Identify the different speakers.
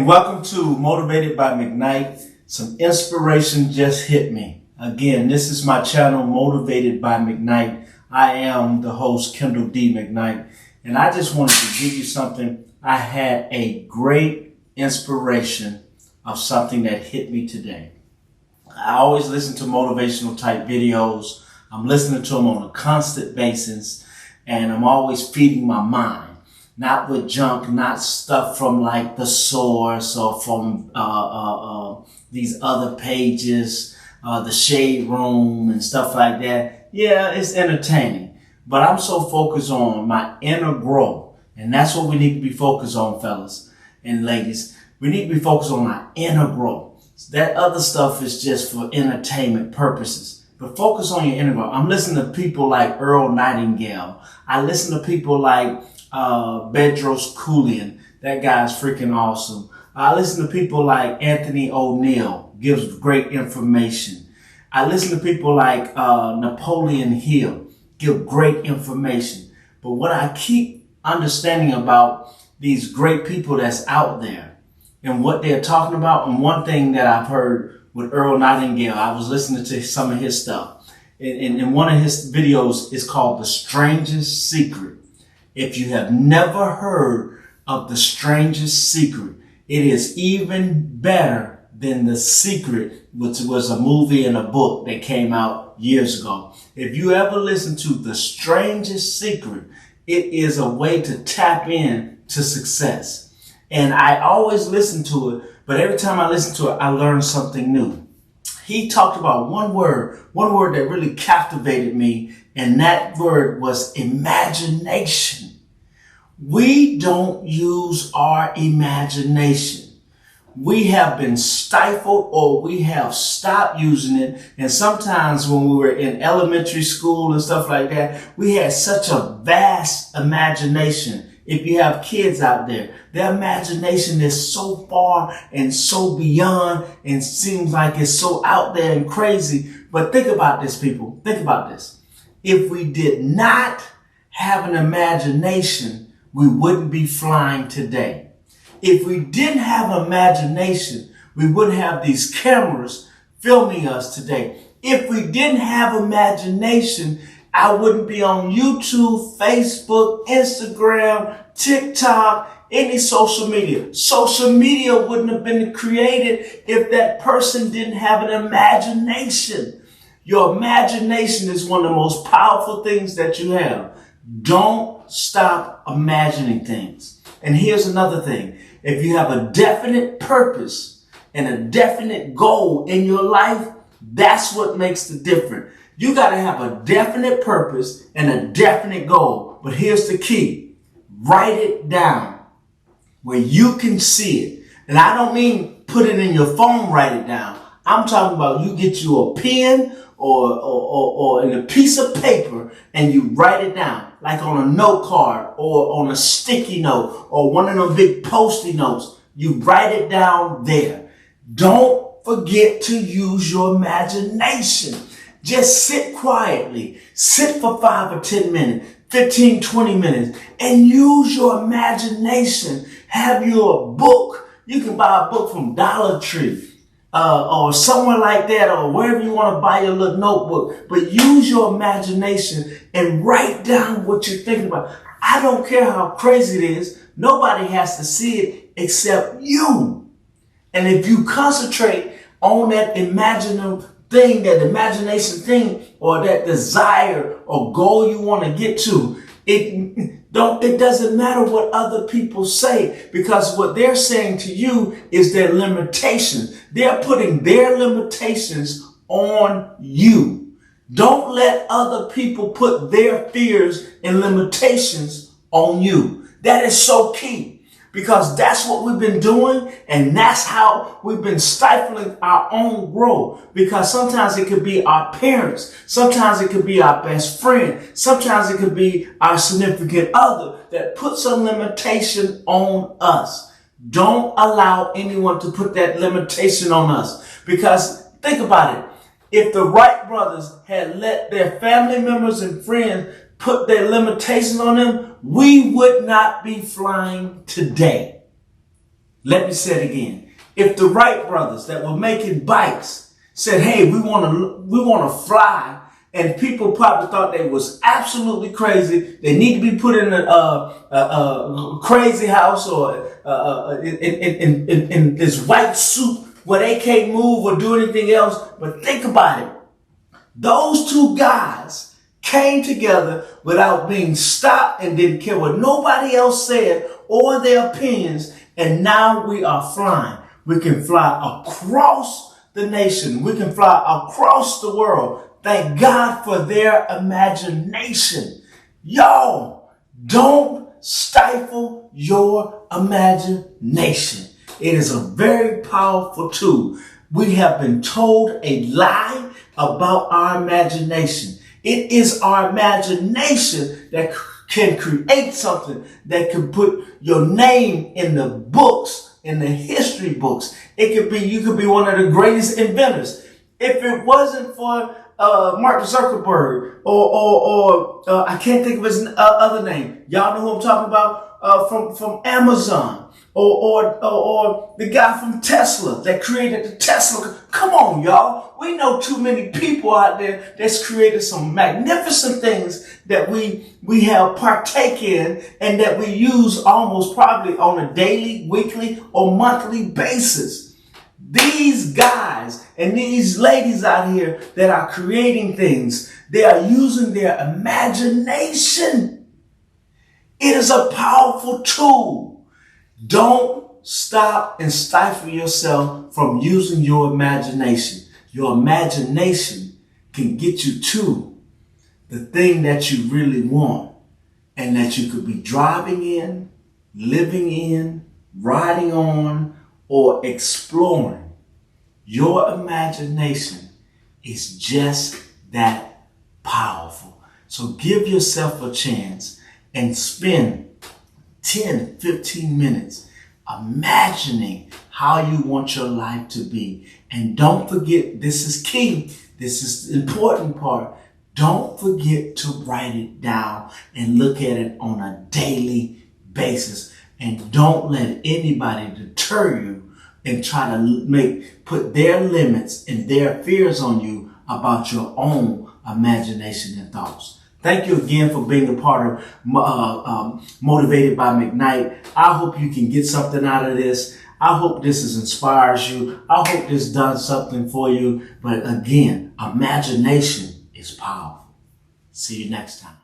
Speaker 1: Welcome to Motivated by McKnight. Some inspiration just hit me. Again, this is my channel, Motivated by McKnight. I am the host, Kendall D. McKnight, and I just wanted to give you something. I had a great inspiration of something that hit me today. I always listen to motivational type videos. I'm listening to them on a constant basis, and I'm always feeding my mind. Not with junk, not stuff from like the source or from these other pages, the shade room and stuff like that. Yeah, it's entertaining, but I'm so focused on my inner growth, and that's what we need to be focused on, fellas and ladies. We need to be focused on our inner growth. That other stuff is just for entertainment purposes, but focus on your inner growth. I'm listening to people like Earl Nightingale. I listen to people like Bedros Keuilian. That guy's freaking awesome. I listen to people like Anthony O'Neill, gives great information. I listen to people like Napoleon Hill, give great information. But what I keep understanding about these great people that's out there and what they're talking about, and one thing that I've heard with Earl Nightingale, I was listening to some of his stuff, and one of his videos is called The Strangest Secret. If you have never heard of The Strangest Secret, it is even better than The Secret, which was a movie and a book that came out years ago. If you ever listen to The Strangest Secret, it is a way to tap in to success. And I always listen to it, but every time I listen to it, I learn something new. He talked about one word that really captivated me, and that word was imagination. We don't use our imagination. We have been stifled, or we have stopped using it. And sometimes when we were in elementary school and stuff like that, we had such a vast imagination. If you have kids out there, their imagination is so far and so beyond and seems like it's so out there and crazy. But think about this, people. Think about this. If we did not have an imagination, we wouldn't be flying today. If we didn't have imagination, we wouldn't have these cameras filming us today. If we didn't have imagination, I wouldn't be on YouTube, Facebook, Instagram, TikTok, any social media. Social media wouldn't have been created if that person didn't have an imagination. Your imagination is one of the most powerful things that you have. Don't stop imagining things. And here's another thing. If you have a definite purpose and a definite goal in your life, that's what makes the difference. You got to have a definite purpose and a definite goal. But here's the key. Write it down where you can see it. And I don't mean put it in your phone, write it down. I'm talking about you get you a pen or in a piece of paper and you write it down, like on a note card or on a sticky note or one of them big Post-it notes. You write it down there. Don't forget to use your imagination. Just sit quietly. Sit for 5 or 10 minutes, 15, 20 minutes, and use your imagination. Have your book. You can buy a book from Dollar Tree. Or somewhere like that, or wherever you want to buy your little notebook. But use your imagination and write down what you're thinking about. I don't care how crazy it is. Nobody has to see it except you. And if you concentrate on that imaginative thing, that imagination thing, or that desire or goal you want to get to, it doesn't matter what other people say, because what they're saying to you is their limitations. They're putting their limitations on you. Don't let other people put their fears and limitations on you. That is so key. Because that's what we've been doing, and that's how we've been stifling our own growth. Because sometimes it could be our parents, sometimes it could be our best friend, sometimes it could be our significant other that put some limitation on us. Don't allow anyone to put that limitation on us. Because think about it. If the Wright brothers had let their family members and friends put their limitations on them, we would not be flying today. Let me say it again. If the Wright brothers that were making bikes said, hey, we want to fly, and people probably thought they was absolutely crazy, they need to be put in a crazy house or in this white suit where they can't move or do anything else. But think about it. Those two guys came together without being stopped and didn't care what nobody else said or their opinions. And now we are flying. We can fly across the nation. We can fly across the world. Thank God for their imagination. Y'all, don't stifle your imagination. It is a very powerful tool. We have been told a lie about our imagination. It is our imagination that can create something that can put your name in the books, in the history books. You could be one of the greatest inventors. If it wasn't for Mark Zuckerberg or I can't think of his other name. Y'all know who I'm talking about from Amazon or the guy from Tesla that created the Tesla. Come on, y'all. We know too many people out there that's created some magnificent things that we have partake in and that we use almost probably on a daily, weekly, or monthly basis. These guys and these ladies out here that are creating things, they are using their imagination. It is a powerful tool. Don't stop and stifle yourself from using your imagination. Your imagination can get you to the thing that you really want and that you could be driving in, living in, riding on, or exploring. Your imagination is just that powerful. So give yourself a chance and spend 10, 15 minutes imagining how you want your life to be. And don't forget, this is key. This is the important part. Don't forget to write it down and look at it on a daily basis. And don't let anybody deter you and try to put their limits and their fears on you about your own imagination and thoughts. Thank you again for being a part of Motivated by McKnight. I hope you can get something out of this. I hope this inspires you. I hope this does something for you. But again, imagination is powerful. See you next time.